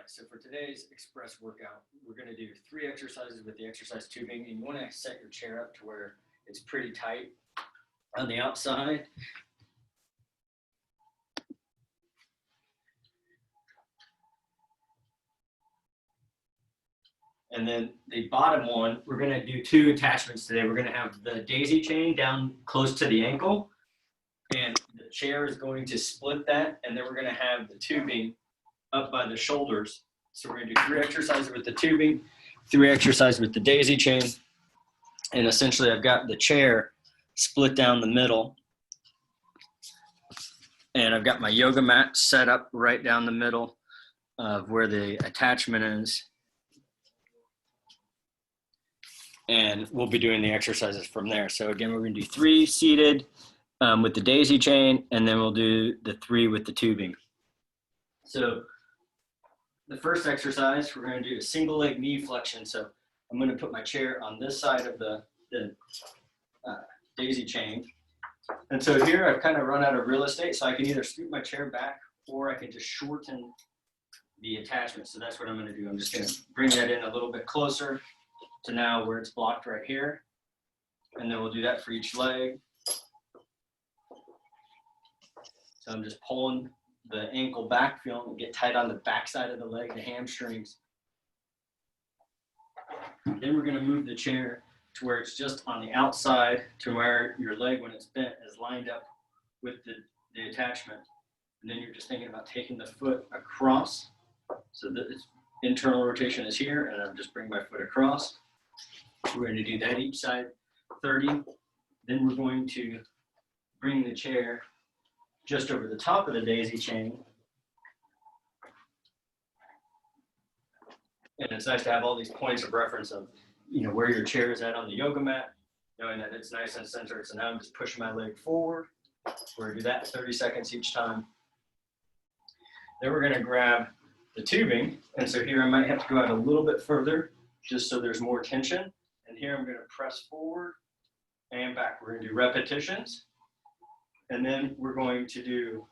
right, so for today's Xpress workout, we're going to do 3 exercises with the exercise tubing, and you want to set your chair up to where it's pretty tight on the outside. And then the bottom one, we're going to do 2 attachments today. We're going to have the daisy chain down close to the ankle, and the chair is going to split that, and then we're going to have the tubing up by the shoulders. So we're going to do 3 exercises with the tubing, 3 exercises with the daisy chain, and essentially I've got the chair split down the middle, and I've got my yoga mat set up right down the middle of where the attachment is. And we'll be doing the exercises from there. So again, we're going to do 3 seated with the daisy chain, and then we'll do the 3 with the tubing. So the first exercise, we're going to do a single leg knee flexion. So I'm going to put my chair on this side of the daisy chain. And so here I've kind of run out of real estate, so I can either scoot my chair back or I can just shorten the attachment. So that's what I'm going to do. I'm just going to bring that in a little bit closer to now where it's blocked right here. And then we'll do that for each leg. So I'm just pulling the ankle back, feeling it get tight on the back side of the leg, the hamstrings. Then we're going to move the chair to where it's just on the outside, to where your leg, when it's bent, is lined up with the attachment. And then you're just thinking about taking the foot across. So the internal rotation is here, and I'm just bringing my foot across. We're going to do that each side 30. Then we're going to bring the chair just over the top of the daisy chain. And it's nice to have all these points of reference of, you know, where your chair is at on the yoga mat, knowing that it's nice and centered. So now I'm just pushing my leg forward. We're going to do that 30 seconds each time. Then we're going to grab the tubing. And so here I might have to go out a little bit further just so there's more tension. And here I'm going to press forward and back. We're going to do repetitions. And then we're going to do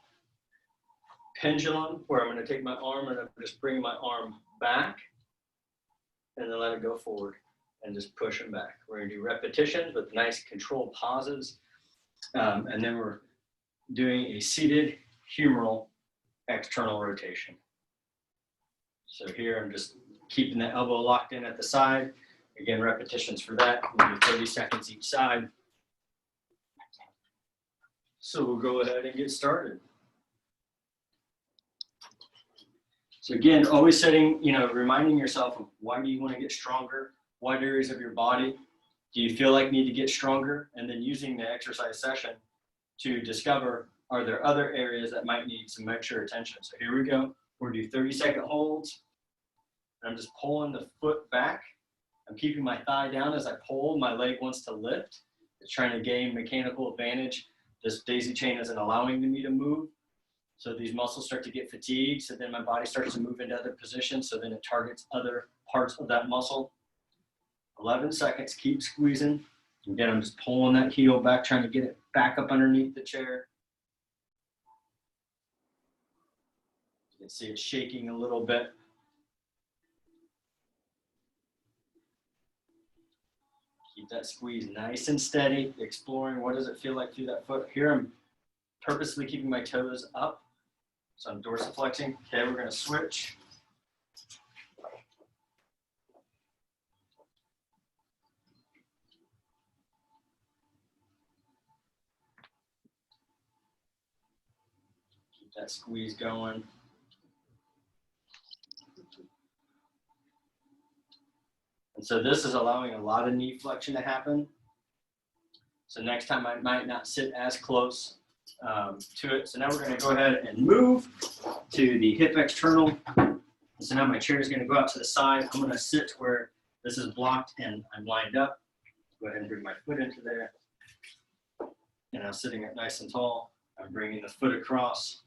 pendulum, where I'm going to take my arm and I'm just bring my arm back and then let it go forward and just push it back. We're going to do repetitions with nice controlled pauses. And then we're doing a seated humeral external rotation. So here I'm just keeping the elbow locked in at the side. Again, repetitions for that. We'll do 30 seconds each side. So we'll go ahead and get started. So again, always setting, reminding yourself of why do you want to get stronger? What areas of your body do you feel like need to get stronger? And then using the exercise session to discover, are there other areas that might need some extra attention? So here we go. We're going to do 30-second holds. I'm just pulling the foot back. I'm keeping my thigh down as I pull. My leg wants to lift. It's trying to gain mechanical advantage. This daisy chain isn't allowing me to move. So these muscles start to get fatigued. So then my body starts to move into other positions. So then it targets other parts of that muscle. 11 seconds, keep squeezing. Again, I'm just pulling that heel back, trying to get it back up underneath the chair. You can see it shaking a little bit. Keep that squeeze nice and steady, exploring what does it feel like through that foot. Here I'm purposely keeping my toes up, so I'm dorsiflexing. Okay, we're going to switch. Keep that squeeze going. And so this is allowing a lot of knee flexion to happen. So next time I might not sit as close to it. So now we're going to go ahead and move to the hip external. So now my chair is going to go out to the side. I'm going to sit where this is blocked and I'm lined up. Go ahead and bring my foot into there. And I'm sitting up nice and tall. I'm bringing the foot across,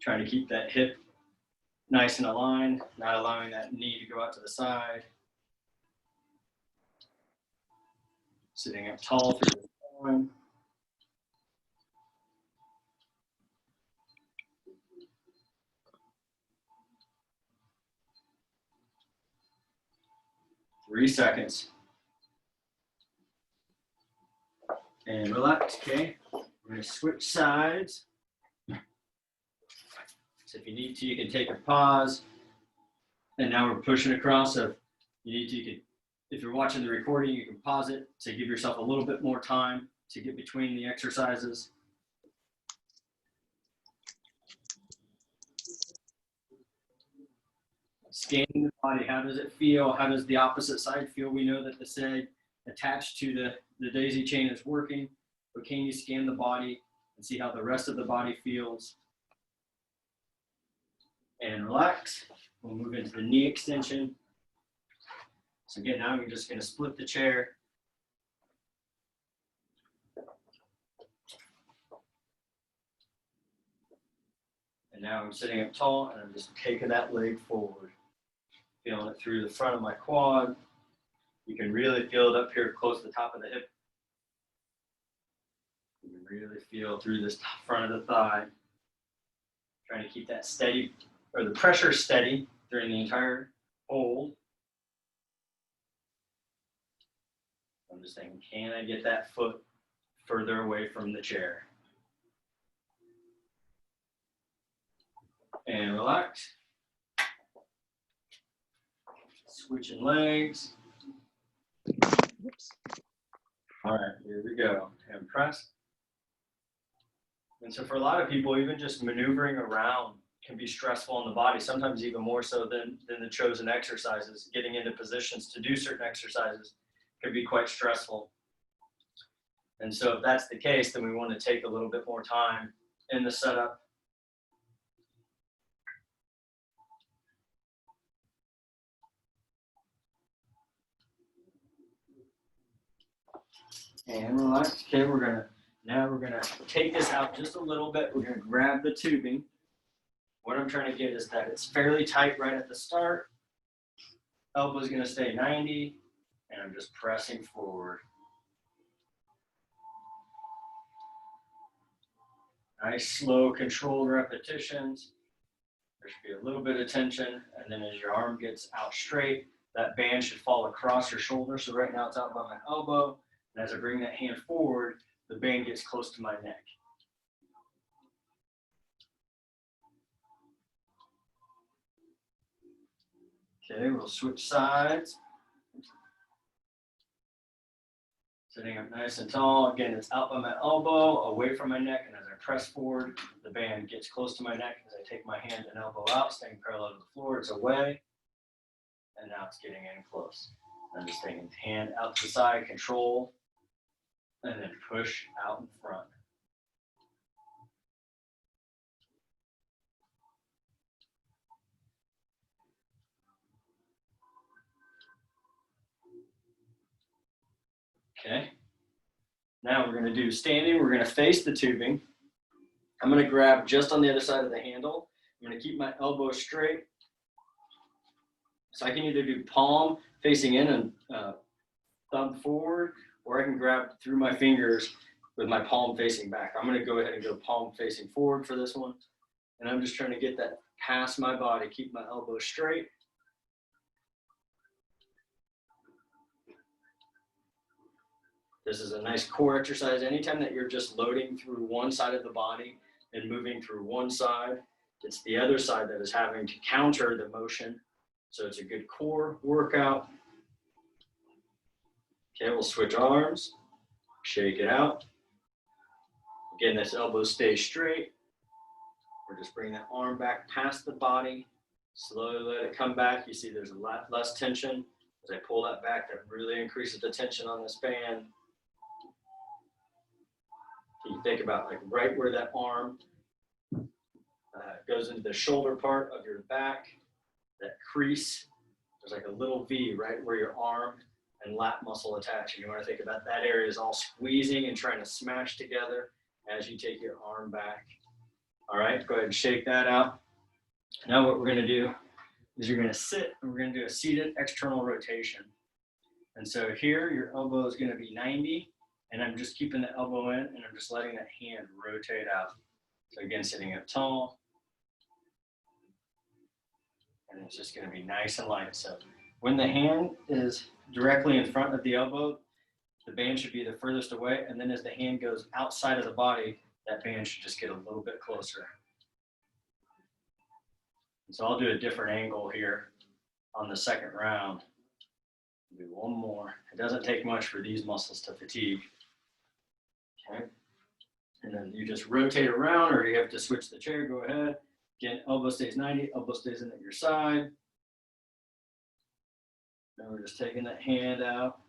trying to keep that hip nice and aligned, not allowing that knee to go out to the side. Sitting up tall through the spine. 3 seconds. And relax, okay? We're gonna switch sides. So if you need to, you can take a pause. And now we're pushing across. So if you need to, you can, if you're watching the recording, you can pause it to give yourself a little bit more time to get between the exercises. Scanning the body, how does it feel? How does the opposite side feel? We know that the side attached to the daisy chain is working, but can you scan the body and see how the rest of the body feels? And relax. We'll move into the knee extension. So again, now we're just going to split the chair. And now I'm sitting up tall and I'm just taking that leg forward. Feeling it through the front of my quad. You can really feel it up here close to the top of the hip. You can really feel through this front of the thigh. Trying to keep that steady, or the pressure steady during the entire hold. I'm just thinking, can I get that foot further away from the chair? And relax. Switching legs. Oops. All right, here we go. And press. And so for a lot of people, even just maneuvering around can be stressful on the body, sometimes even more so than the chosen exercises. Getting into positions to do certain exercises can be quite stressful. And so if that's the case, then we want to take a little bit more time in the setup. And relax. Okay, now we're gonna take this out just a little bit. We're gonna grab the tubing. What I'm trying to get is that it's fairly tight right at the start. Elbow's gonna stay 90, and I'm just pressing forward. Nice, slow, controlled repetitions. There should be a little bit of tension, and then as your arm gets out straight, that band should fall across your shoulder. So right now it's out by my elbow, and as I bring that hand forward, the band gets close to my neck. Okay, we'll switch sides. Sitting up nice and tall. Again, it's out by my elbow, away from my neck, and as I press forward, the band gets close to my neck. As I take my hand and elbow out, staying parallel to the floor, it's away, and now it's getting in close. I'm just taking hand out to the side, control, and then push out in front. Okay. Now we're going to do standing. We're going to face the tubing. I'm going to grab just on the other side of the handle. I'm going to keep my elbow straight. So I can either do palm facing in and thumb forward, or I can grab through my fingers with my palm facing back. I'm going to go ahead and go palm facing forward for this one. And I'm just trying to get that past my body, keep my elbow straight. This is a nice core exercise. Anytime that you're just loading through one side of the body and moving through one side, it's the other side that is having to counter the motion. So it's a good core workout. Okay, we'll switch arms, shake it out. Again, this elbow stays straight. We're just bringing that arm back past the body. Slowly let it come back. You see there's a lot less tension. As I pull that back, that really increases the tension on this band. You think about like right where that arm goes into the shoulder part of your back, that crease, there's like a little V right where your arm and lat muscle attach. And you want to think about that area is all squeezing and trying to smash together as you take your arm back. All right, go ahead and shake that out. Now what we're going to do is you're going to sit and we're going to do a seated external rotation. And so here your elbow is going to be 90. And I'm just keeping the elbow in and I'm just letting that hand rotate out. So again, sitting up tall. And it's just going to be nice and light. So When the hand is directly in front of the elbow, the band should be the furthest away. And then as the hand goes outside of the body, that band should just get a little bit closer. And so I'll do a different angle here on the second round. Do one more. It doesn't take much for these muscles to fatigue. Okay. And then you just rotate around, or you have to switch the chair, go ahead. Again, elbow stays 90, elbow stays in at your side. Then we're just taking that hand out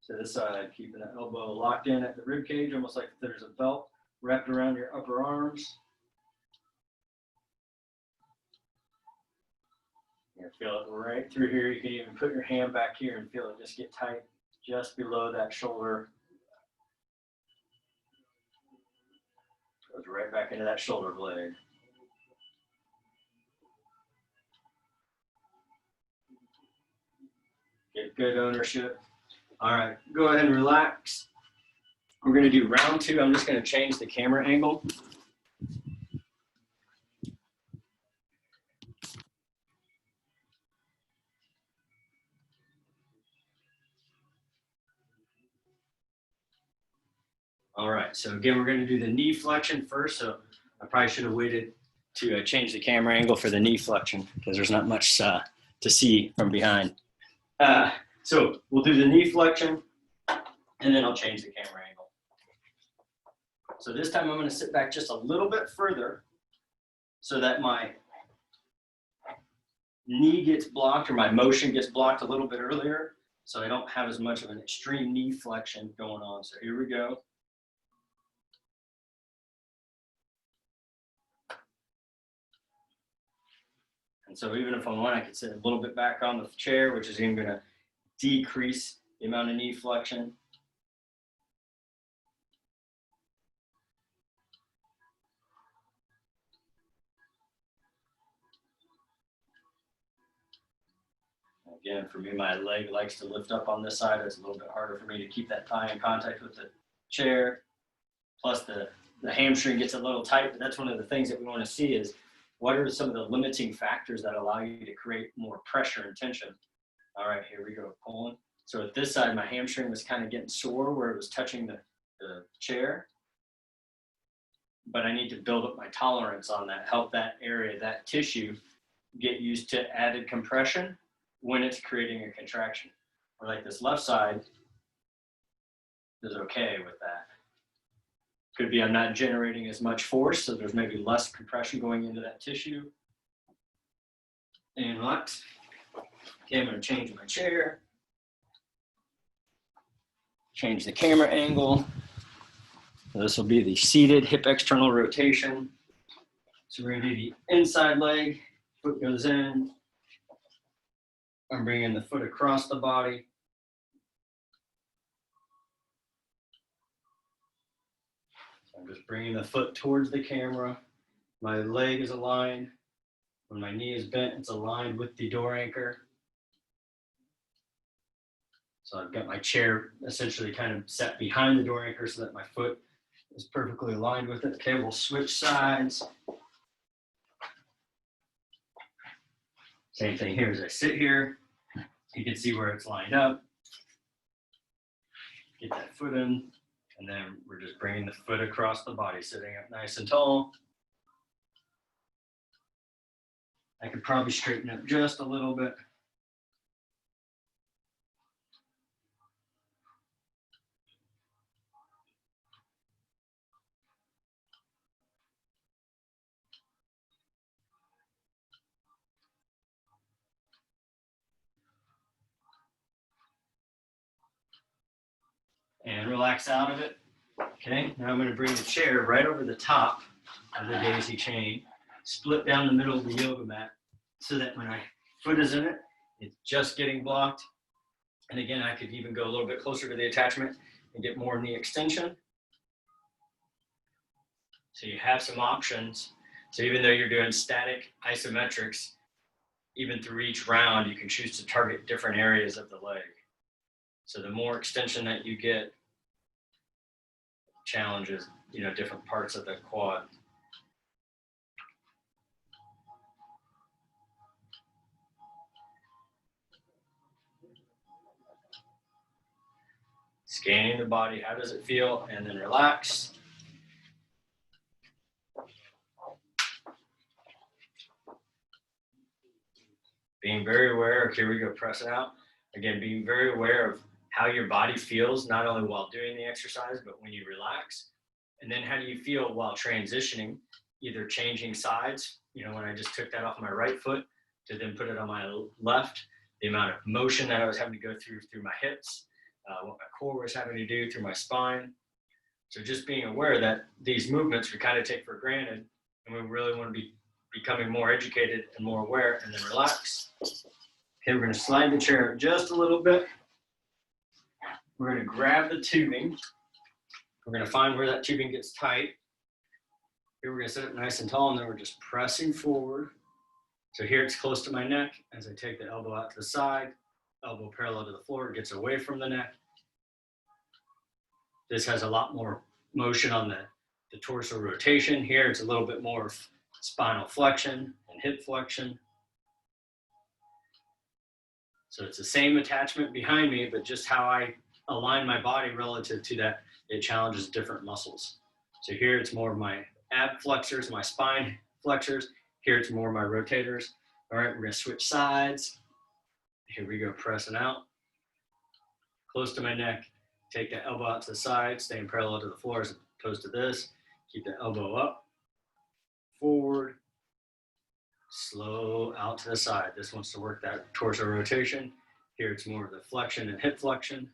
to the side, keeping the elbow locked in at the rib cage, almost like there's a belt wrapped around your upper arms. You feel it right through here. You can even put your hand back here and feel it just get tight just below that shoulder. Goes right back into that shoulder blade. Get good ownership. All right, go ahead and relax. We're going to do round two. I'm just going to change the camera angle. All right, so again, we're going to do the knee flexion first. So I probably should have waited to change the camera angle for the knee flexion because there's not much to see from behind. So we'll do the knee flexion and then I'll change the camera angle. So this time I'm going to sit back just a little bit further so that my knee gets blocked or my motion gets blocked a little bit earlier. So I don't have as much of an extreme knee flexion going on. So here we go. And so even if I want, I could sit a little bit back on the chair, which is even going to decrease the amount of knee flexion. Again, for me, my leg likes to lift up on this side. It's a little bit harder for me to keep that thigh in contact with the chair. Plus the hamstring gets a little tight, but that's one of the things that we want to see is what are some of the limiting factors that allow you to create more pressure and tension. All right, here we go, pulling. So at this side, my hamstring was kind of getting sore where it was touching the chair. But I need to build up my tolerance on that, help that area, that tissue, get used to added compression when it's creating a contraction. Or like this left side is okay with that. Could be I'm not generating as much force, so there's maybe less compression going into that tissue. And relax. Okay, I'm going to change my chair. Change the camera angle. So this will be the seated hip external rotation. So we're going to do the inside leg. Foot goes in. I'm bringing the foot across the body. So I'm just bringing the foot towards the camera. My leg is aligned. When my knee is bent, it's aligned with the door anchor. So I've got my chair essentially kind of set behind the door anchor so that my foot is perfectly aligned with it. Okay, we'll switch sides. Same thing here as I sit here. You can see where it's lined up. Get that foot in, and then we're just bringing the foot across the body, sitting up nice and tall. I could probably straighten up just a little bit. And relax out of it. Okay, now I'm going to bring the chair right over the top of the daisy chain, split down the middle of the yoga mat so that when my foot is in it, it's just getting blocked. And again, I could even go a little bit closer to the attachment and get more knee extension. So you have some options. So even though you're doing static isometrics, even through each round, you can choose to target different areas of the leg. So the more extension that you get, challenges, different parts of the quad. Scanning the body, how does it feel? And then relax. Being very aware, here we go, press it out. Again, being very aware of how your body feels, not only while doing the exercise, but when you relax. And then how do you feel while transitioning, either changing sides, you know, when I just took that off my right foot to then put it on my left, the amount of motion that I was having to go through my hips, what my core was having to do through my spine. So just being aware that these movements we kind of take for granted, and we really want to be becoming more educated and more aware, and then relax. Okay, we're going to slide the chair just a little bit. We're going to grab the tubing. We're going to find where that tubing gets tight. Here we're going to sit up nice and tall, and then we're just pressing forward. So here it's close to my neck. As I take the elbow out to the side, elbow parallel to the floor, it gets away from the neck. This has a lot more motion on the torso rotation. Here it's a little bit more spinal flexion and hip flexion. So it's the same attachment behind me, but just how I align my body relative to that, it challenges different muscles. So here it's more of my ab flexors, my spine flexors. Here it's more of my rotators. All right, we're gonna switch sides. Here we go, pressing out. Close to my neck, take the elbow out to the side, staying parallel to the floor as opposed to this. Keep the elbow up, forward, slow out to the side. This wants to work that torso rotation. Here it's more of the flexion and hip flexion.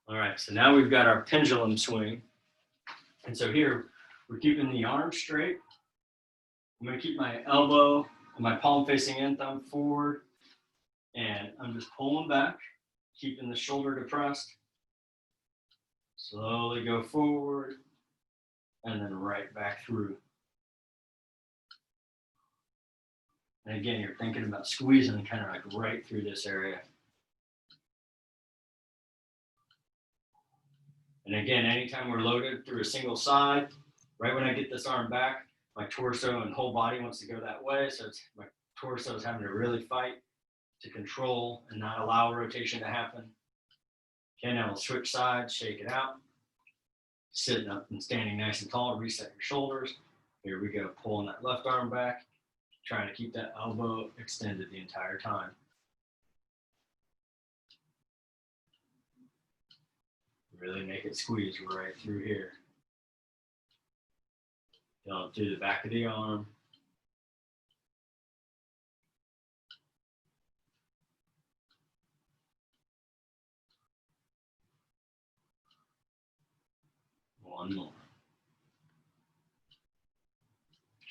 All right, so now we've got our pendulum swing. And so here, we're keeping the arm straight. I'm gonna keep my elbow and my palm facing in, thumb forward. And I'm just pulling back, keeping the shoulder depressed. Slowly go forward, and then right back through. And again, you're thinking about squeezing kind of like right through this area. And again, anytime we're loaded through a single side, right when I get this arm back, my torso and whole body wants to go that way. So it's my torso is having to really fight to control and not allow rotation to happen. Okay, now we'll switch sides, shake it out. Sitting up and standing nice and tall, reset your shoulders. Here we go, pulling that left arm back, trying to keep that elbow extended the entire time. Really make it squeeze right through here. Down through the back of the arm. One more.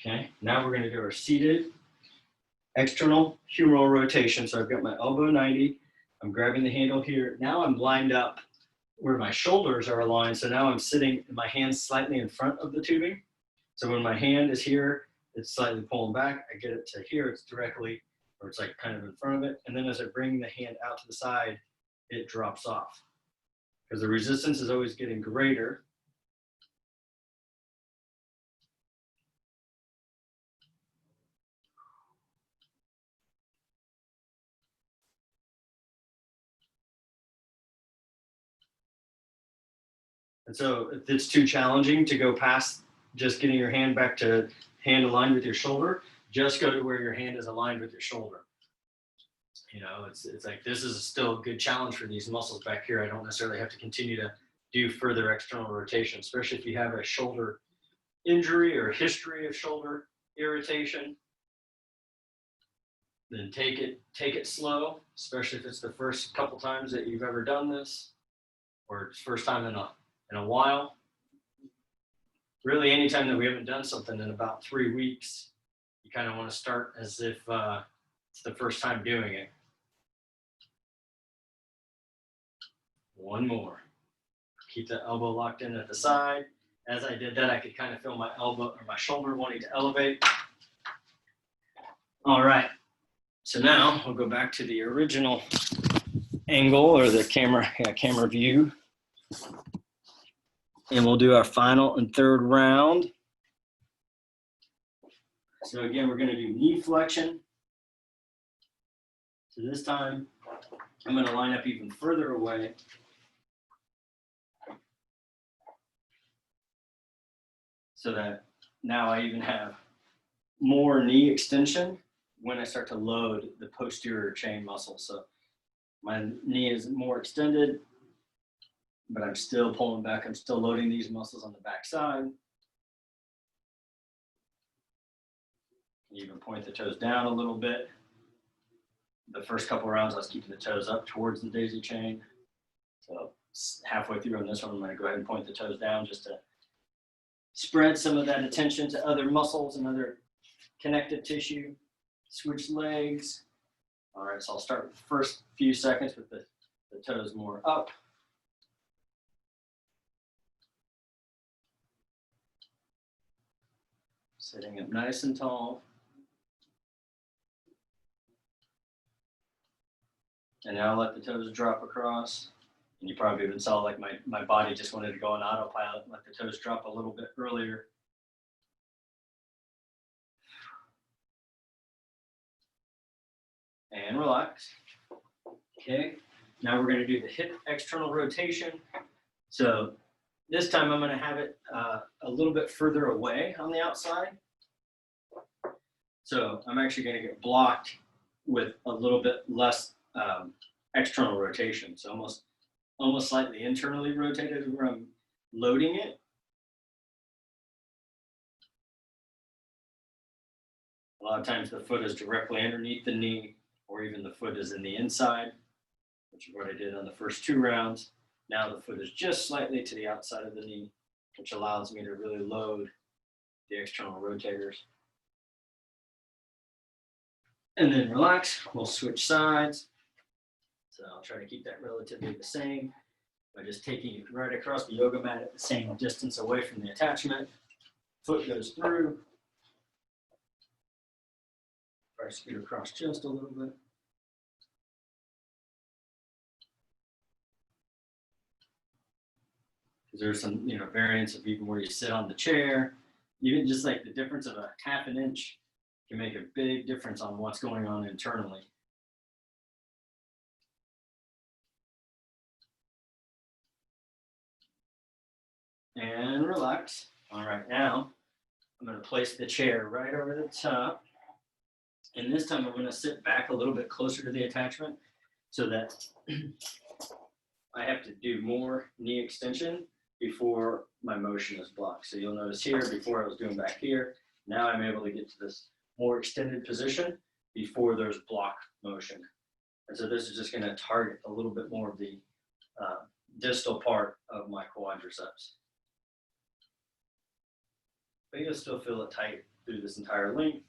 Okay, now we're going to do our seated external humeral rotation. So I've got my elbow 90. I'm grabbing the handle here. Now I'm lined up where my shoulders are aligned. So now I'm sitting, my hands slightly in front of the tubing. So when my hand is here, it's slightly pulling back. I get it to here, it's directly, or it's like kind of in front of it. And then as I bring the hand out to the side, it drops off. Because the resistance is always getting greater. And so if it's too challenging to go past just getting your hand back to hand aligned with your shoulder, just go to where your hand is aligned with your shoulder. You know, it's like this is still a good challenge for these muscles back here. I don't necessarily have to continue to do further external rotation, especially if you have a shoulder injury or history of shoulder irritation. Then take it slow, especially if it's the first couple times that you've ever done this, or it's first time in a while. Really, anytime that we haven't done something in about 3 weeks, you kind of want to start as if it's the first time doing it. One more. Keep the elbow locked in at the side. As I did that, I could kind of feel my elbow or my shoulder wanting to elevate. All right. So now we'll go back to the original angle or the camera view. And we'll do our final and third round. So again, we're going to do knee flexion. So this time, I'm going to line up even further away. So that now I even have more knee extension when I start to load the posterior chain muscle. So my knee is more extended, but I'm still pulling back. I'm still loading these muscles on the back side. Even point the toes down a little bit. The first couple rounds, I was keeping the toes up towards the daisy chain. So halfway through on this one, I'm going to go ahead and point the toes down just to spread some of that attention to other muscles and other connective tissue. Switch legs. All right, so I'll start with the first few seconds with the toes more up. Sitting up nice and tall. And now let the toes drop across. And you probably even saw like my body just wanted to go on autopilot, let the toes drop a little bit earlier. And relax. Okay, now we're going to do the hip external rotation. So this time I'm going to have it a little bit further away on the outside. So I'm actually going to get blocked with a little bit less external rotation. So almost slightly internally rotated where I'm loading it. A lot of times the foot is directly underneath the knee, or even the foot is in the inside, which is what I did on the first 2 rounds. Now the foot is just slightly to the outside of the knee, which allows me to really load the external rotators. And then relax, we'll switch sides. So I'll try to keep that relatively the same by just taking it right across the yoga mat at the same distance away from the attachment. Foot goes through. Try to scoot across just a little bit. There's some, variants of even where you sit on the chair. Even just like the difference of a half an inch can make a big difference on what's going on internally. And relax. All right, now I'm going to place the chair right over the top. And this time I'm going to sit back a little bit closer to the attachment so that I have to do more knee extension before my motion is blocked. So you'll notice here, before I was doing back here, now I'm able to get to this more extended position before there's block motion. And so this is just going to target a little bit more of the distal part of my quadriceps. But you'll still feel it tight through this entire length.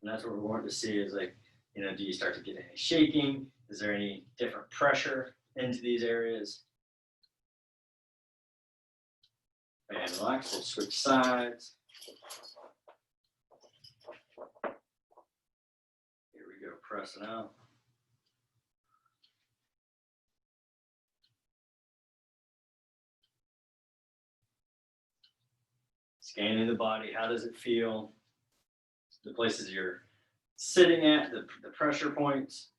And that's what we're wanting to see is like, do you start to get any shaking? Is there any different pressure into these areas? And relax, we'll switch sides. Here we go, pressing out. Scanning the body, how does it feel? The places you're sitting at, the pressure points.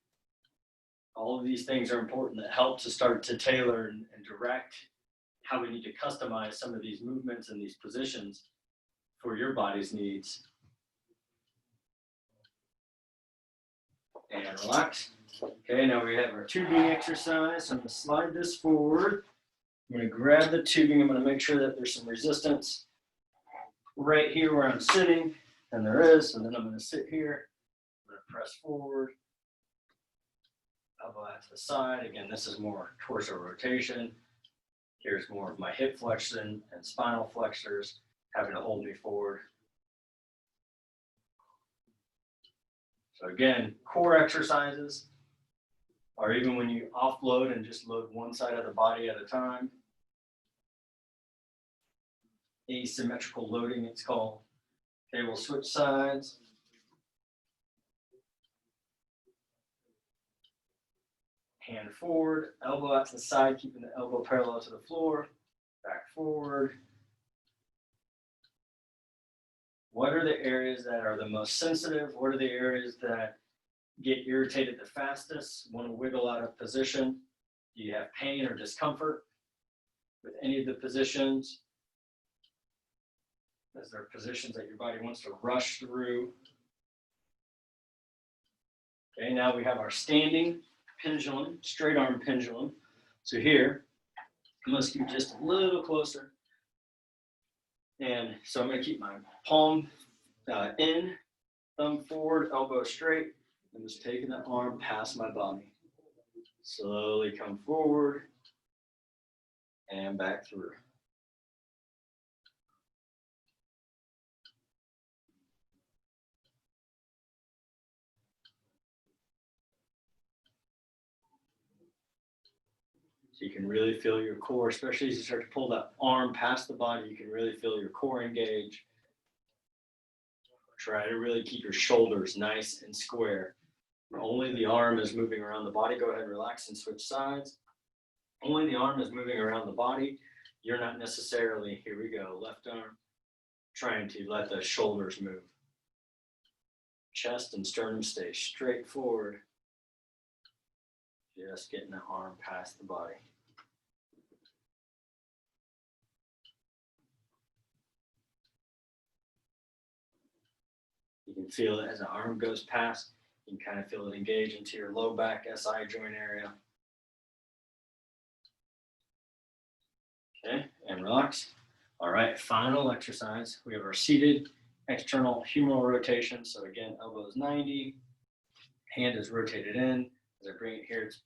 All of these things are important that help to start to tailor and direct how we need to customize some of these movements and these positions for your body's needs. And relax. Okay, now we have our tubing exercise. So I'm going to slide this forward. I'm going to grab the tubing. I'm going to make sure that there's some resistance right here where I'm sitting, and there is. And then I'm going to sit here. I'm going to press forward. Elbow out to the side. Again, this is more torso rotation. Here's more of my hip flexion and spinal flexors having to hold me forward. So again, core exercises, or even when you offload and just load one side of the body at a time. Asymmetrical loading, it's called. Okay, we'll switch sides. Hand forward, elbow out to the side, keeping the elbow parallel to the floor. Back forward. What are the areas that are the most sensitive? What are the areas that get irritated the fastest? Want to wiggle out of position? Do you have pain or discomfort with any of the positions? Is there positions that your body wants to rush through? Okay, now we have our standing pendulum, straight arm pendulum. So here, I'm going to scoot just a little closer. And so I'm going to keep my palm in, thumb forward, elbow straight. I'm just taking that arm past my body. Slowly come forward and back through. So you can really feel your core, especially as you start to pull that arm past the body, you can really feel your core engage. Try to really keep your shoulders nice and square. Only the arm is moving around the body. Go ahead, relax and switch sides. Only the arm is moving around the body. You're not necessarily, here we go, left arm, trying to let the shoulders move. Chest and sternum stay straight forward. Just getting the arm past the body. You can feel it as the arm goes past. You can kind of feel it engage into your low back SI joint area. Okay, and relax. All right, final exercise. We have our seated external humeral rotation. So again, elbow is 90, hand is rotated in. As I bring it here, it's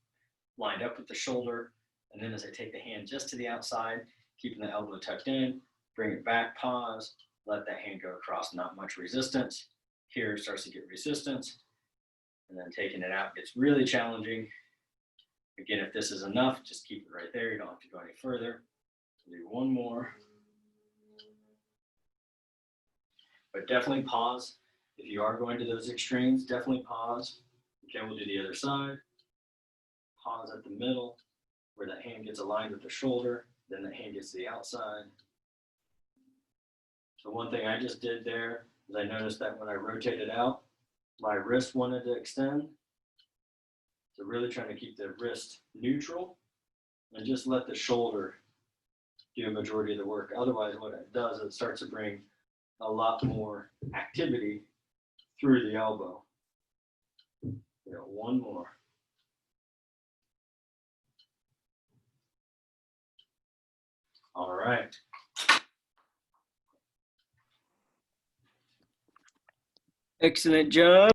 lined up with the shoulder. And then as I take the hand just to the outside, keeping the elbow tucked in, bring it back, pause, let that hand go across, not much resistance. Here it starts to get resistance. And then taking it out gets really challenging. Again, if this is enough, just keep it right there. You don't have to go any further. Do one more. But definitely pause. If you are going to those extremes, definitely pause. Okay, we'll do the other side. Pause at the middle where that hand gets aligned with the shoulder. Then the hand gets to the outside. So one thing I just did there is I noticed that when I rotated out, my wrist wanted to extend. So really trying to keep the wrist neutral and just let the shoulder do a majority of the work. Otherwise, what it does is it starts to bring a lot more activity through the elbow. One more. All right. Excellent job.